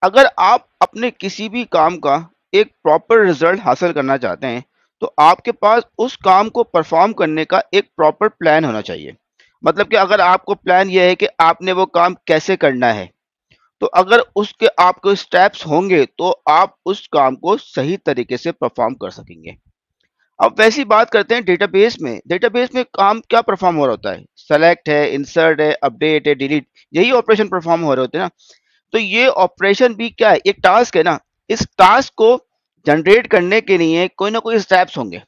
अगर आप अपने किसी भी काम का एक प्रॉपर रिजल्ट हासिल करना चाहते हैं, तो आपके पास उस काम को परफॉर्म करने का एक प्रॉपर प्लान होना चाहिए। मतलब कि अगर आपको प्लान ये है कि आपने वो काम कैसे करना है, तो अगर उसके आपको स्टेप्स होंगे, तो आप उस काम को सही तरीके से परफॉर्म कर सकेंगे। अब वैसी बात करते हैं डेटाबेस में। डेटाबेस में काम क्या परफॉर्म हो रहा होता है? सेलेक्ट है, इंसर्ट है, अपडेट है, डिलीट, यही ऑपरेशन परफॉर्म हो रहे होते हैं ना। तो ये ऑपरेशन भी क्या है? एक टास्क है ना। इस टास्क को जनरेट करने के लिए कोई ना कोई स्टेप्स होंगे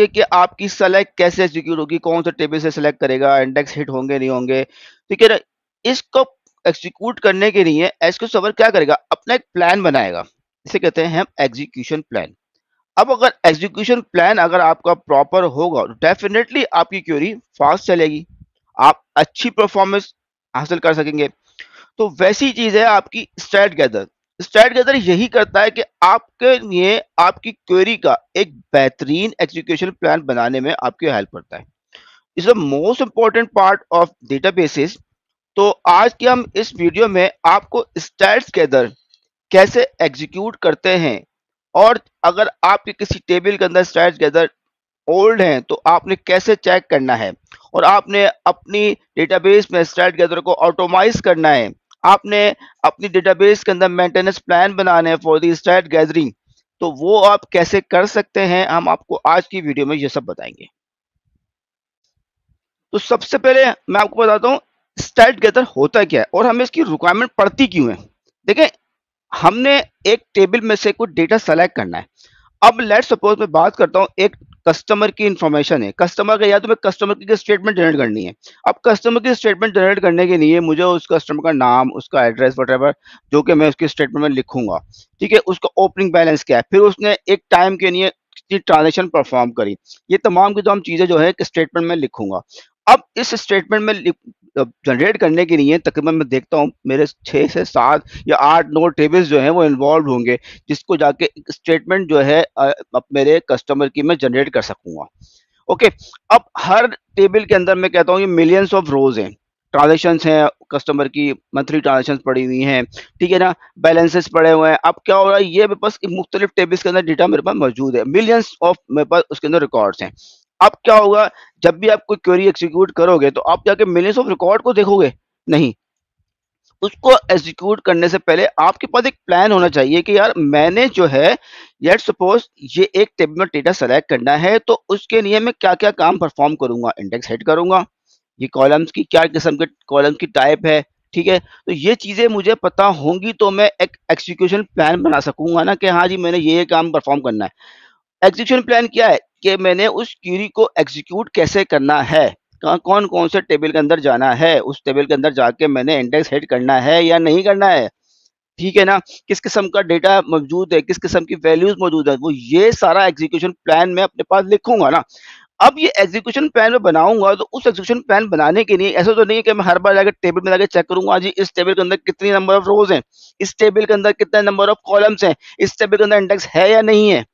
कि आपकी सेलेक्ट कैसे एग्जीक्यूट होगी, कौन सा टेबल से सेलेक्ट करेगा, इंडेक्स हिट होंगे नहीं होंगे, ठीक है ना। इसको एग्जीक्यूट करने के लिए एसक्यूएल सर्वर क्या करेगा? अपना एक प्लान बनाएगा। इसे कहते हैं हम एग्जीक्यूशन प्लान। अब अगर एग्जीक्यूशन प्लान अगर आपका प्रॉपर होगा, तो डेफिनेटली आपकी क्वेरी फास्ट चलेगी, आप अच्छी परफॉर्मेंस हासिल कर सकेंगे। तो वैसी चीज है आपकी स्टैट गैदर। स्टैट गैदर यही करता है कि आपके लिए आपकी क्वेरी का एक बेहतरीन एग्जीक्यूशन प्लान बनाने में आपकी हेल्प करता है। Is the most important part of databases. तो आज के हम इस वीडियो में आपको स्टैट्स गैदर कैसे एग्जीक्यूट करते हैं, और अगर आपके किसी टेबल के अंदर स्टैट्स गैदर ओल्ड हैं, तो आपने कैसे चेक करना है, और आपने अपनी डेटाबेस में स्टैट गैदर को ऑटोमाइज करना है, आपने अपनी डेटाबेस के अंदर मेंटेनेंस प्लान बनाने हैं फॉर दी स्टैट गैदरिंग, तो वो आप कैसे कर सकते हैं, हम आपको आज की वीडियो में ये सब बताएंगे। तो सबसे पहले मैं आपको बताता हूँ स्टैट गैदर होता क्या है और हमें इसकी रिक्वायरमेंट पड़ती क्यों है। देखिए, हमने एक टेबल में से कुछ डेटा सेलेक्ट करना है। अब लेट सपोज मैं बात करता हूँ, एक कस्टमर की इंफॉर्मेशन है, कस्टमर का, या तो मैं कस्टमर की स्टेटमेंट जनरेट करनी है। अब कस्टमर की स्टेटमेंट जनरेट करने के लिए मुझे उस कस्टमर का नाम, उसका एड्रेस, वटेवर, जो कि मैं उसकी स्टेटमेंट में लिखूंगा, ठीक है। उसका ओपनिंग बैलेंस क्या है, फिर उसने एक टाइम के लिए कितनी ट्रांजेक्शन परफॉर्म करी, ये तमाम की तमाम चीजें जो है स्टेटमेंट में लिखूंगा। अब इस स्टेटमेंट में जनरेट करने के लिए तकरीबन मैं देखता हूँ मेरे 6 से 7 या 8 9 टेबल्स जो हैं वो इन्वॉल्व होंगे, जिसको जाके स्टेटमेंट जो है अब मेरे कस्टमर की मैं जनरेट कर सकूंगा। ओके। अब हर टेबल के अंदर मैं कहता हूँ ये मिलियंस ऑफ रोज हैं, ट्रांजेक्शन्स हैं, कस्टमर की मंथली ट्रांजेक्शन्स पड़ी हुई हैं, ठीक है ना, बैलेंसेस पड़े हुए हैं। अब क्या हो रहा है, ये मेरे पास मुख्तलिफ टेबल्स के अंदर डेटा मेरे पास मौजूद है, मिलियंस ऑफ मेरे पास उसके अंदर रिकॉर्ड्स हैं। अब क्या होगा, जब भी आप कोई क्वेरी एग्जीक्यूट करोगे, तो आप जाके मिलियंस ऑफ रिकॉर्ड को देखोगे नहीं। उसको एग्जीक्यूट करने से पहले आपके पास एक प्लान होना चाहिए कि यार मैंने जो है, लेट सपोज ये एक टेबल में डेटा सेलेक्ट करना है, तो उसके लिए मैं क्या क्या काम परफॉर्म करूंगा। इंडेक्स हेड करूंगा, ये कॉलम्स की क्या किस्म के कॉलम्स की टाइप है, ठीक है। तो ये चीजें मुझे पता होंगी तो मैं एक एग्जीक्यूशन प्लान बना सकूंगा ना, कि हाँ जी मैंने ये काम परफॉर्म करना है। एग्जीक्यूशन प्लान क्या है कि मैंने उस क्वेरी को एग्जीक्यूट कैसे करना है, कौन कौन से टेबल के अंदर जाना है, उस टेबल के अंदर जाके मैंने इंडेक्स हेड करना है या नहीं करना है, ठीक है ना, किस किस्म का डेटा मौजूद है, किस किस्म की वैल्यूज मौजूद है, वो ये सारा एग्जीक्यूशन प्लान मैं अपने पास लिखूंगा ना। अब ये एग्जीक्यूशन प्लान में बनाऊंगा, तो उस एग्जीक्यूशन प्लान बनाने के लिए ऐसा तो नहीं है कि मैं हर बार जाकर टेबल में जाकर चेक करूंगा जी इस टेबल के अंदर कितनी नंबर ऑफ रोज हैं, इस टेबल के अंदर कितने नंबर ऑफ कॉलम्स हैं, इस टेबल के अंदर इंडेक्स है या नहीं है,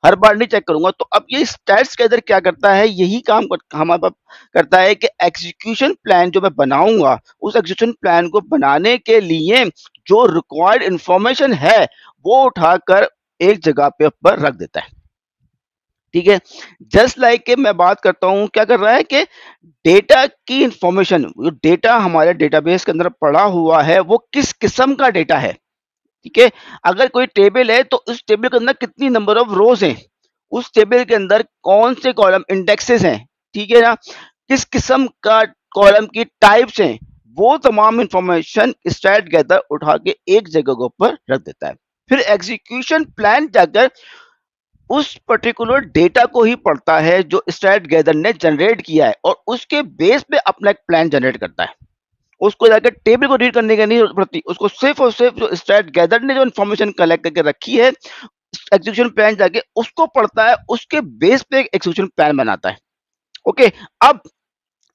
हर बार नहीं चेक करूंगा। तो अब ये स्टैट्स के अंदर क्या करता है, यही काम हमारे पास करता है कि एग्जीक्यूशन प्लान जो मैं बनाऊंगा, उस एग्जीक्यूशन प्लान को बनाने के लिए जो रिक्वायर्ड इंफॉर्मेशन है वो उठाकर एक जगह पे पर रख देता है, ठीक है। जस्ट लाइक के मैं बात करता हूं, क्या कर रहा है कि डेटा की इंफॉर्मेशन, जो डेटा हमारे डेटाबेस के अंदर पड़ा हुआ है वो किस किस्म का डेटा है, ठीक है। अगर कोई टेबल है तो उस टेबल के अंदर कितनी नंबर ऑफ रोज हैं, उस टेबल के अंदर कौन से कॉलम इंडेक्सेस हैं, ठीक है ना, किस किस्म का कॉलम की टाइप्स हैं, वो तमाम इंफॉर्मेशन स्टैट गैदर उठा के एक जगह के ऊपर रख देता है। फिर एग्जीक्यूशन प्लान जाकर उस पर्टिकुलर डेटा को ही पढ़ता है जो स्टैट गैदर ने जनरेट किया है, और उसके बेस पे अपना एक प्लान जनरेट करता है। उसको जाकर टेबल को रीड करने की नहीं जरूरत पड़ती, उसको सिर्फ और सिर्फ जो स्टैट गैदर ने जो इन्फॉर्मेशन कलेक्ट करके रखी है, एग्जीक्यूशन प्लान जाके उसको पढ़ता है, उसके बेस पे एक एग्जीक्यूशन प्लान बनाता है। ओके। अब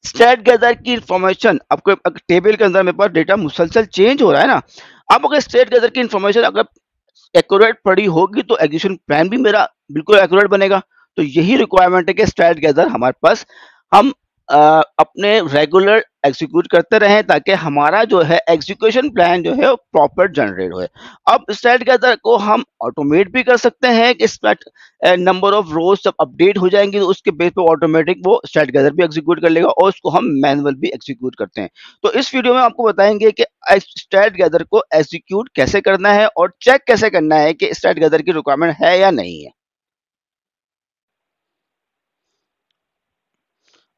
स्टैट गैदर की इंफॉर्मेशन, आपको टेबल के अंदर मेरे पास डेटा मुसलसल चेंज हो रहा है ना, अब अगर स्टैट गैदर की इंफॉर्मेशन अगर एक्यूरेट पड़ी होगी, तो एग्जीक्यूशन प्लान भी मेरा बिल्कुल एक्यूरेट बनेगा। तो यही रिक्वायरमेंट है कि स्टैट गैदर हमारे पास हम अपने रेगुलर एग्जीक्यूट करते रहें ताकि हमारा जो है एग्जीक्यूशन प्लान जो है वो प्रॉपर जनरेट होए। अब स्टैट गैदर को हम ऑटोमेट भी कर सकते हैं कि स्टैट नंबर ऑफ रोज जब अपडेट हो जाएंगे तो उसके बेस पे ऑटोमेटिक वो स्टैट गैदर भी एग्जीक्यूट कर लेगा और उसको हम मैनुअल भी एग्जीक्यूट करते हैं। तो इस वीडियो में आपको बताएंगे कि स्टैट गैदर को एग्जीक्यूट कैसे करना है और चेक कैसे करना है कि स्टैट गैदर की रिक्वायरमेंट है या नहीं है।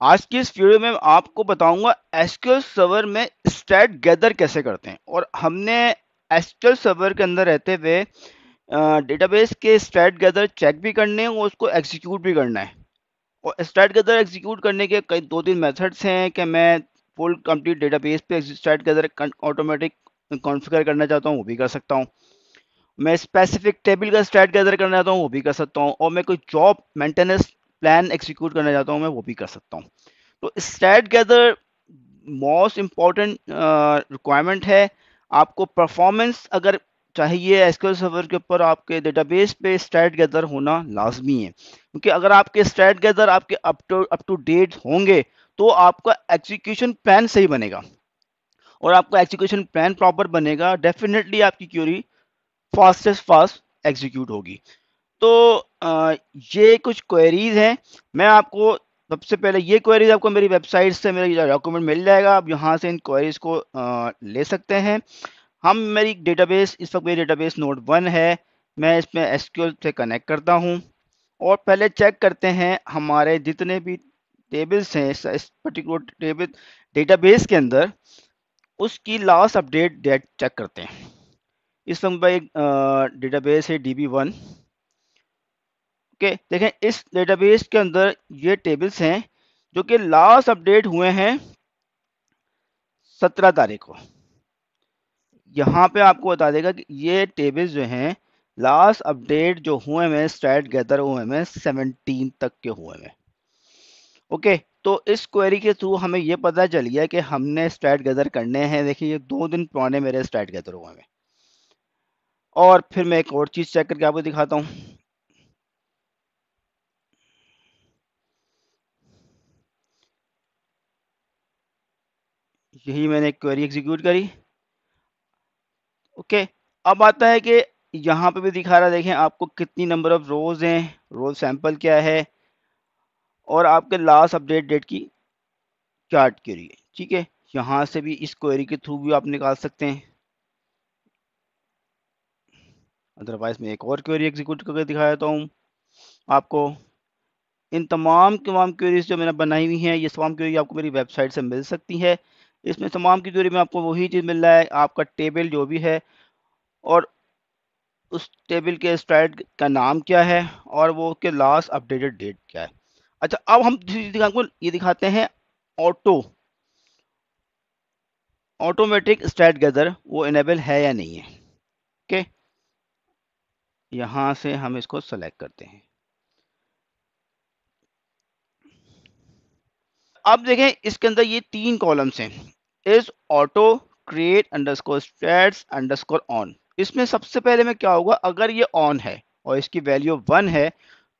आज की इस वीडियो में आपको बताऊंगा एसक्यूएल सर्वर में स्टैट गैदर कैसे करते हैं और हमने एसक्यूएल सर्वर के अंदर रहते हुए डेटाबेस के स्टैट गैदर चेक भी करने हैं और उसको एग्जीक्यूट भी करना है। और स्टैट गैदर एग्जीक्यूट करने के कई 2-3 मेथड्स हैं कि मैं फुल कंप्लीट डेटाबेस पे स्टैट गैदर ऑटोमेटिक कॉन्फ़िगर करना चाहता हूँ, वो भी कर सकता हूँ। मैं स्पेसिफिक टेबल का स्टैट गैदर करना चाहता हूँ, वो भी कर सकता हूँ। और मैं कोई जॉब मेंटेनेंस प्लान एग्जीक्यूट करना चाहता हूँ, मैं वो भी कर सकता हूँ। तो stat gather most important requirement है। आपको परफॉर्मेंस अगर चाहिए एसक्यूएल सर्वर के ऊपर, आपके डेटाबेस पे स्टैट गैदर होना लाजमी है, क्योंकि अगर आपके स्टैट गैदर आपके अप टू डेट होंगे तो आपका एग्जीक्यूशन प्लान सही बनेगा। और आपका एग्जीक्यूशन प्लान प्रॉपर बनेगा, डेफिनेटली आपकी क्यूरी फास्टेस्ट फास्ट एग्जीक्यूट होगी। तो ये कुछ क्वेरीज हैं। मैं आपको सबसे पहले ये क्वेरीज आपको मेरी वेबसाइट से मेरा डॉक्यूमेंट मिल जाएगा। आप यहाँ से इन क्वेरीज को ले सकते हैं। हम मेरी डेटाबेस इस वक्त मेरी डेटाबेस नोड 1 है। मैं इसमें एसक्यूएल से कनेक्ट करता हूँ और पहले चेक करते हैं हमारे जितने भी टेबल्स हैं इस पर्टिकुलर टेबल डेटाबेस के अंदर, उसकी लास्ट अपडेट डेट चेक करते हैं। इस वक्त भाई डेटाबेस है DB1। ओके, देखें इस डेटाबेस के अंदर ये टेबल्स हैं जो कि लास्ट अपडेट हुए हैं 17 तारीख को। यहाँ पे आपको बता देगा कि ये टेबल्स जो हैं लास्ट अपडेट जो हुए हैं स्टैट गैदर हुए हैं 17 तक के हुए हैं। ओके, तो इस क्वेरी के थ्रू हमें ये पता चल गया कि हमने स्टैट गैदर करने हैं। देखिए ये 2 दिन पुराने मेरे स्टैट गैदर हुए हैं। और फिर मैं एक और चीज़ चेक करके आपको दिखाता हूँ। यही मैंने एक क्वेरी एग्जीक्यूट करी। ओके, अब आता है कि यहाँ पे भी दिखा रहा है, देखें आपको कितनी नंबर ऑफ रोज हैं, रोज सैंपल क्या है और आपके लास्ट अपडेट डेट की चार्ट क्वेरी है। ठीक है, यहाँ से भी इस क्वेरी के थ्रू भी आप निकाल सकते हैं। अदरवाइज मैं एक और क्वेरी एग्जीक्यूट करके दिखा देता हूँ आपको। इन तमाम क्वेरीज जो मैंने बनाई हुई हैं, ये तमाम क्वेरी आपको मेरी वेबसाइट से मिल सकती है। इसमें तमाम की क्वेरी में आपको वही चीज़ मिल रहा है, आपका टेबल जो भी है और उस टेबल के स्टार्ट का नाम क्या है और वो के लास्ट अपडेटेड डेट क्या है। अच्छा, अब हम आपको ये दिखाते हैं ऑटोमेटिक स्टैट गैदर वो इनेबल है या नहीं है। ओके, यहाँ से हम इसको सेलेक्ट करते हैं। अब देखें इसके अंदर ये 3 कॉलम्स हैं, is auto create underscore stats underscore on. इसमें सबसे पहले में क्या होगा, अगर ये ऑन है और इसकी वैल्यू 1 है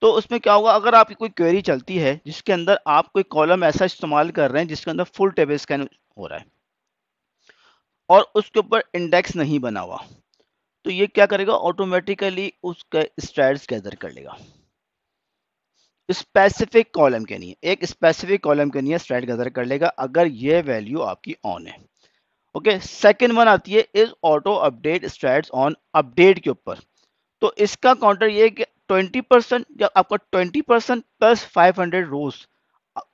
तो उसमें क्या होगा, अगर आपकी कोई क्वेरी चलती है जिसके अंदर आप कोई कॉलम ऐसा इस्तेमाल कर रहे हैं जिसके अंदर फुल टेबल स्कैन हो रहा है और उसके ऊपर इंडेक्स नहीं बना हुआ, तो ये क्या करेगा, ऑटोमेटिकली उसका स्टैट्स गैदर कर लेगा। स्पेसिफिक कॉलम के नहीं, एक स्पेसिफिक कॉलम के नहीं स्टैट गैदर कर लेगा अगर ये वैल्यू आपकी ऑन है। ओके, सेकंड वन आती है is auto update stats on update के ऊपर। तो इसका काउंटर ये है कि 20% या आपका 20% प्लस 500 रोज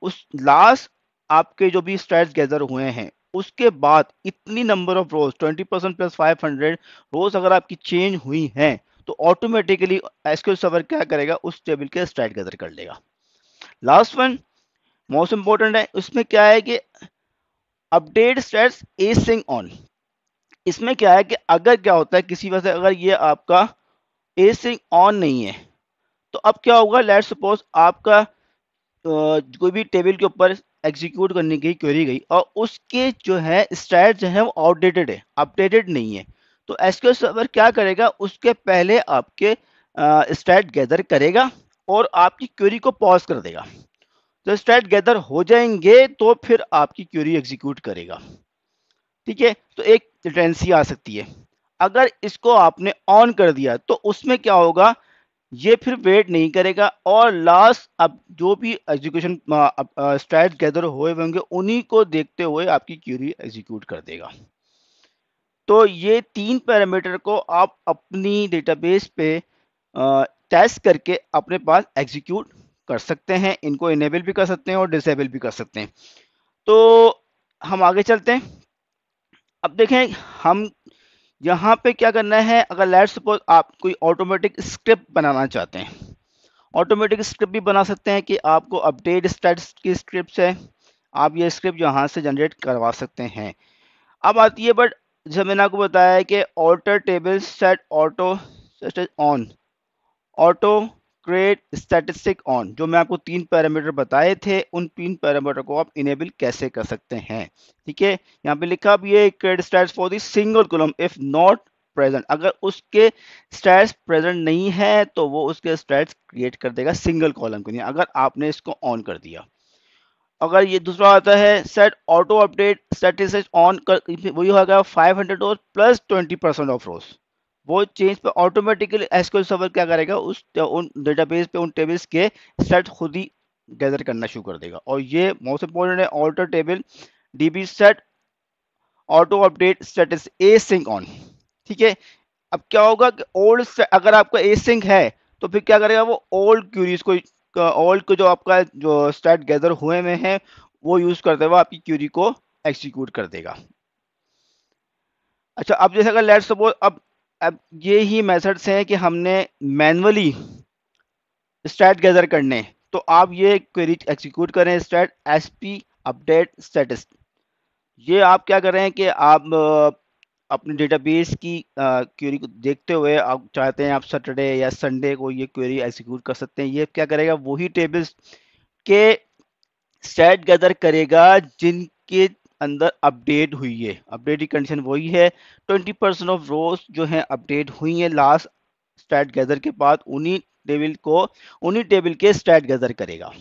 उस लास्ट आपके जो भी स्टैट्स गैदर हुए हैं उसके बाद इतनी नंबर ऑफ रोज 20% प्लस 500 रोज अगर आपकी चेंज हुई हैं तो ऑटोमेटिकली एसक्यूएल सर्वर क्या करेगा, उस टेबल के स्टैट गैदर कर लेगा। लास्ट वन मोस्ट इंपॉर्टेंट है, उसमें क्या है कि अपडेट स्टैट्स एसिंग ऑन। इसमें क्या है कि अगर क्या होता है किसी वजह से अगर ये आपका एसिंग ऑन नहीं है तो अब क्या होगा, लेट सपोज आपका कोई भी टेबल के ऊपर एग्जीक्यूट करने की क्वेरी गई और उसके जो है स्टैट जो है वो आउटडेटेड है, अपडेटेड नहीं है, तो एसक्यूएल सर्वर क्या करेगा, उसके पहले आपके स्टैट गैदर करेगा और आपकी क्वेरी को पॉज कर देगा। तो स्टैट गैदर हो जाएंगे तो फिर आपकी क्वेरी एग्जीक्यूट करेगा। ठीक है, तो एक लेटेंसी आ सकती है। अगर इसको आपने ऑन कर दिया तो उसमें क्या होगा, ये फिर वेट नहीं करेगा और लास्ट अब जो भी एग्जीक्यूशन स्टैट गैदर हुए होंगे उन्हीं को देखते हुए आपकी क्वेरी एग्जीक्यूट कर देगा। तो ये 3 पैरामीटर को आप अपनी डेटाबेस पे टेस्ट करके अपने पास एग्जीक्यूट कर सकते हैं। इनको इनेबल भी कर सकते हैं और डिसेबल भी कर सकते हैं। तो हम आगे चलते हैं। अब देखें हम यहाँ पे क्या करना है। अगर लेट्स सपोज आप कोई ऑटोमेटिक स्क्रिप्ट बनाना चाहते हैं, ऑटोमेटिक स्क्रिप्ट भी बना सकते हैं कि आपको अपडेट स्टैट्स की स्क्रिप्ट है, आप ये स्क्रिप्ट यहाँ से जनरेट करवा सकते हैं। अब आती है बट जैसे मैंने आपको बताया है कि alter table set auto on, auto create statistic on, जो मैं आपको 3 पैरामीटर बताए थे उन 3 पैरामीटर को आप इनेबल कैसे कर सकते हैं। ठीक है, यहाँ पे लिखा भी है create stats for the single column if not present, अगर उसके स्टैट्स प्रेजेंट नहीं है तो वो उसके स्टैट्स क्रिएट कर देगा सिंगल कॉलम के लिए, अगर आपने इसको ऑन कर दिया। अगर ये दूसरा आता है set auto update statistics on कर, वही होगा 500 रोज प्लस 20% ऑफ रोज, वो चेंज पे ऑटोमेटिकली एसक्यूएल सर्वर क्या करेगा, उस उन डेटाबेस पे उन टेबल्स के सेट खुद ही गैदर करना शुरू कर देगा। और ये मोस्ट इंपॉर्टेंट है, alter table DB set auto update status async on. ठीक है, अब क्या होगा कि ओल्ड अगर आपका ए सिंक है तो फिर क्या करेगा, वो ओल्ड क्यूरीज को, ओल्ड को जो आपका जो स्टैट गैदर हुए में है वो यूज करते हुए आपकी क्यूरी को एग्जीक्यूट कर देगा। अच्छा, अब जैसे अगर लेट्स सपोज अब ये ही मेथड्स हैं कि हमने मैनुअली स्टैट गैदर करने, तो आप ये क्वेरी एग्जीक्यूट करें स्टैट एसपी अपडेट स्टेटस। ये आप क्या कर रहे हैं कि आप अपने डेटाबेस की क्वेरी को देखते हुए आप चाहते हैं आप सैटरडे या संडे को ये क्वेरी एग्जीक्यूट कर सकते हैं। ये क्या करेगा, वही टेबल्स के स्टैट गैदर करेगा जिनके अंदर अपडेट हुई है। अपडेट की कंडीशन वही है, 20% ऑफ रोज जो है अपडेट हुई है लास्ट स्टैट गैदर के बाद, उन्हीं टेबल के स्टैट गैदर करेगा।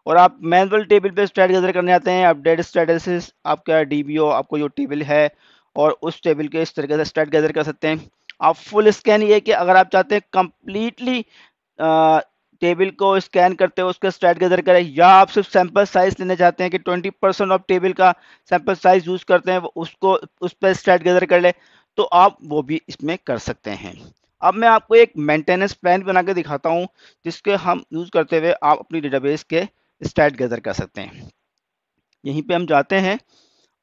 और आप मैनुअल टेबल पे स्टैट गैदर करने आते हैं, अपडेट स्टेटस आपका डीबीओ आपको जो टेबल है और उस टेबल के इस तरीके से स्टैट गैदर कर सकते हैं। आप फुल स्कैन, ये कि अगर आप चाहते हैं कंप्लीटली टेबल को स्कैन करते हो उसका स्टैट गैदर करें, या आप सिर्फ सैंपल साइज लेना चाहते हैं कि 20% ऑफ टेबल का सैंपल साइज यूज करते हैं उसको उस पर स्टैट गैदर कर ले, तो आप वो भी इसमें कर सकते हैं। अब मैं आपको एक मेंटेनेंस प्लान बना के दिखाता हूं जिसके हम यूज करते हुए आप अपनी डेटाबेस के स्टैट गैदर कर सकते हैं। यहीं पे हम जाते हैं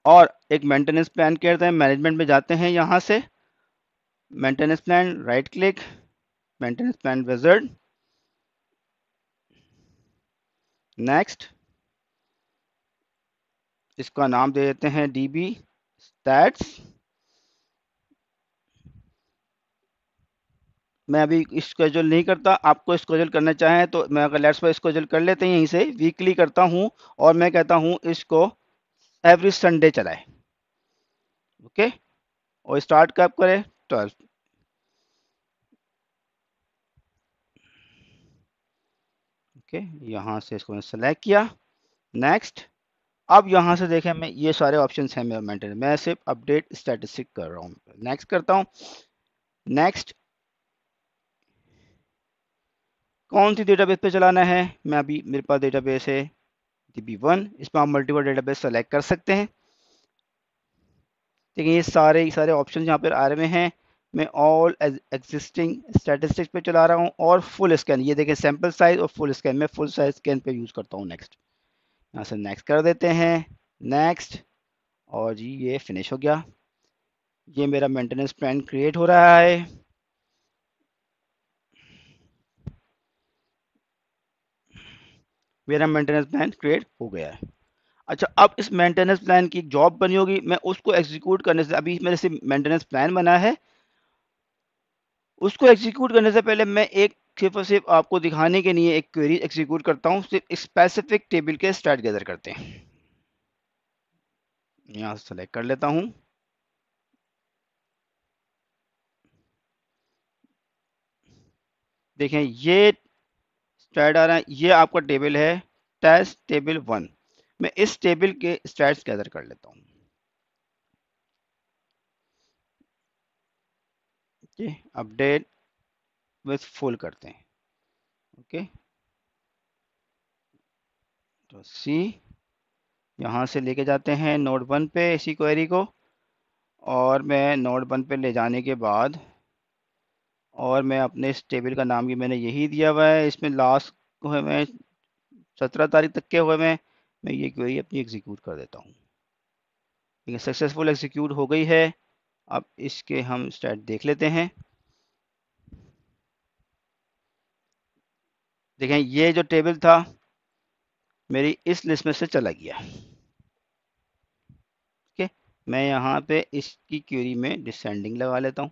और एक मेंटेनेंस प्लान करते हैं, मैनेजमेंट में जाते हैं, यहाँ से maintenance plan right click, maintenance plan wizard, next, इसका नाम दे देते हैं डीबी स्टैट्स। मैं अभी स्केड्यूल नहीं करता, आपको स्केड्यूल करना चाहें तो मैं अगर लेट्स पर स्केड्यूल कर लेते हैं, यहीं से वीकली करता हूं और मैं कहता हूं इसको एवरी संडे चलाए। ओके, और स्टार्ट कब करें, 12। ओके, यहाँ से इसको मैंने सेलेक्ट किया, नेक्स्ट। अब यहाँ से देखें मैं ये सारे ऑप्शंस हैं मेरे मेंटेन, मैं सिर्फ अपडेट स्टैटिस्टिक कर रहा हूँ, नेक्स्ट करता हूँ। नेक्स्ट, कौन सी डेटाबेस पे चलाना है, मैं अभी मेरे पास डेटाबेस है DB1, इसमें आप मल्टीपल डेटाबेस सेलेक्ट कर सकते हैं। देखिए ये सारे ऑप्शन यहाँ पर आ रहे हैं। मैं ऑल एग्जिस्टिंग स्टैटिस्टिक्स पे चला रहा हूँ और फुल स्कैन, ये देखें सैंपल साइज और फुल स्कैन, मैं फुल साइज स्कैन पे यूज़ करता हूँ। नेक्स्ट, यहाँ से नेक्स्ट कर देते हैं, नेक्स्ट, और जी ये फिनिश हो गया। ये मेरा मेंटेनेंस प्लान क्रिएट हो रहा है। मेरा मेंटेनेंस प्लान क्रिएट हो गया है। अच्छा, अब इस मेंटेनेंस प्लान की एक जॉब बनी होगी, मैं उसको एग्जीक्यूट करने से, अभी मेरे से मेंटेनेंस प्लान बना है, उसको एग्जीक्यूट करने से पहले मैं एक सिर्फ और सिर्फ आपको दिखाने के लिए एक क्वेरी एग्जीक्यूट करता हूँ, सिर्फ स्पेसिफिक टेबल के स्टैट गैदर करते हैं। यहाँ से सेलेक्ट कर लेता हूँ, देखें ये स्टैट आ रहा है, ये आपका टेबल है स्टैट्स टेबल 1, मैं इस टेबल के स्टैट्स गैदर कर लेता हूँ। ओके, अपडेट विथ फुल करते हैं। ओके, तो सी यहाँ से लेके जाते हैं नोड 1 पे इसी क्वेरी को, और मैं नोड 1 पे ले जाने के बाद, और मैं अपने इस टेबल का नाम भी मैंने यही दिया हुआ है, इसमें लास्ट हुए मैं 17 तारीख तक के हुए मैं ये क्वेरी अपनी एग्जीक्यूट कर देता हूँ। ठीक है, सक्सेसफुल एग्जीक्यूट हो गई है। अब इसके हम स्टैट देख लेते हैं। देखें, ये जो टेबल था मेरी इस लिस्ट में से चला गया। ठीक है, मैं यहाँ पे इसकी क्वेरी में डिसेंडिंग लगा लेता हूँ।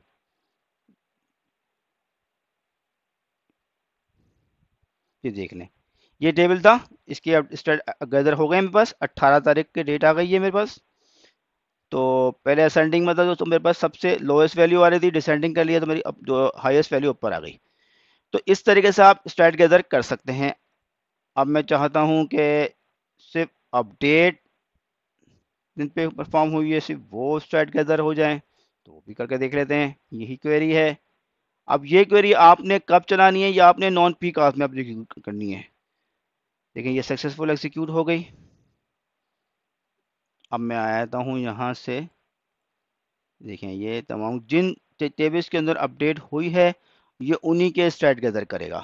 ये देख लें, ये टेबल था, इसकी अब स्टैट गैदर हो गए मेरे पास। 18 तारीख की डेट आ गई है मेरे पास। तो पहले असेंडिंग में था तो मेरे पास सबसे लोएस्ट वैल्यू आ रही थी, डिसेंडिंग कर लिया तो मेरी अब जो हाईएस्ट वैल्यू ऊपर आ गई। तो इस तरीके से आप स्टैट गैदर कर सकते हैं। अब मैं चाहता हूं कि सिर्फ अपडेट जिन पे परफॉर्म हुई है सिर्फ वो स्टैट गैदर हो जाए, तो वो भी करके देख लेते हैं। यही क्वेरी है। अब ये क्वेरी आपने कब चलानी है, या आपने नॉन पीक आवर्स में एग्जीक्यूट करनी है। देखें, ये सक्सेसफुल एग्जीक्यूट हो गई। अब मैं आता हूँ यहाँ से, देखें ये तमाम जिन टेबल्स के अंदर अपडेट हुई है ये उन्हीं के स्टैट गैदर करेगा।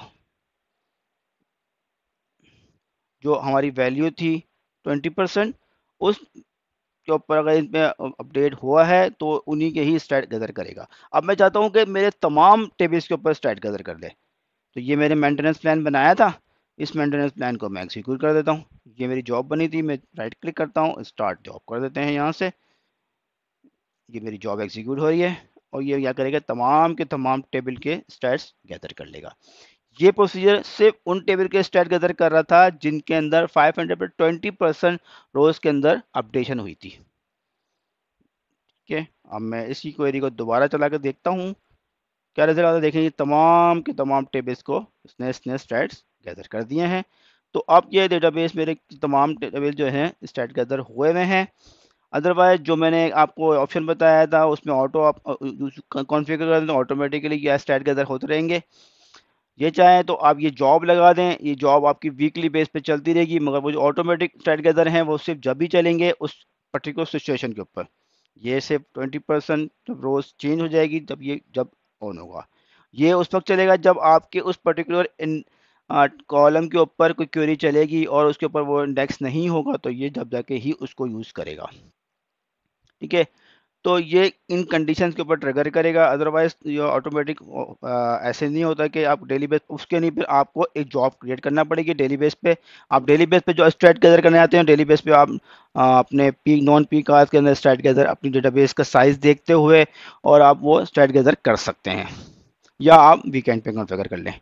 जो हमारी वैल्यू थी 20%, उस के ऊपर अगर इसमें अपडेट हुआ है तो उन्हीं के ही स्टैट गैदर करेगा। अब मैं चाहता हूं कि मेरे तमाम टेबल्स के ऊपर स्टैट गैदर कर ले। तो ये मैंने मेंटेनेंस प्लान बनाया था, इस मेंटेनेंस प्लान को मैं एग्जीक्यूट कर देता हूँ। ये मेरी जॉब बनी थी, मैं राइट क्लिक करता हूँ, स्टार्ट जॉब कर देते हैं यहाँ से। ये मेरी जॉब एग्जीक्यूट हो रही है, और ये क्या करेगा, तमाम के तमाम टेबल के स्टैट्स गैदर कर लेगा। ये प्रोसीजर सिर्फ उन टेबल के स्टैट गैदर कर रहा था जिनके अंदर 500 पर 20% रोज के अंदर अपडेशन हुई थी। ठीक है, अब मैं इसी क्वेरी को दोबारा चला कर देखता हूँ क्या रिजल्ट आता है। देखें, ये तमाम के तमाम टेबल्स को इसने स्टैट्स गैदर कर दिए हैं। तो अब ये डेटाबेस मेरे तमाम टेबल जो हैं स्टैट गैदर हुए हुए हैं। अदरवाइज जो मैंने आपको ऑप्शन बताया था उसमें ऑटो आप कॉन्फ़िगर कर दें, ऑटोमेटिकली ये स्टैट गैदर होते रहेंगे। ये चाहें तो आप ये जॉब लगा दें, ये जॉब आपकी वीकली बेस पे चलती रहेगी, मगर वो जो ऑटोमेटिक स्टैट गैदर हैं वो सिर्फ जब भी चलेंगे उस पर्टिकुलर सिचुएशन के ऊपर। ये सिर्फ 20% रोज चेंज हो जाएगी जब ऑन होगा। ये उस वक्त चलेगा जब आपके उस पर्टिकुलर इन कॉलम के ऊपर कोई क्वेरी चलेगी और उसके ऊपर वो इंडेक्स नहीं होगा, तो ये जब जाके ही उसको यूज़ करेगा। ठीक है, तो ये इन कंडीशंस के ऊपर ट्रिगर करेगा। अदरवाइज ये ऑटोमेटिक ऐसे नहीं होता कि आप डेली बेस उसके नहीं, फिर आपको एक जॉब क्रिएट करना पड़ेगी डेली बेस पे। आप डेली बेस पे जो स्टैट गैदर करने आते हैं, डेली बेस पे आप अपने पीक नॉन पीक आवर्स के अंदर स्टैट गैदर अपनी डेटाबेस का साइज देखते हुए और आप वो स्टैट गैदर कर सकते हैं, या आप वीकेंड पे कॉन्फ़िगर कर लें।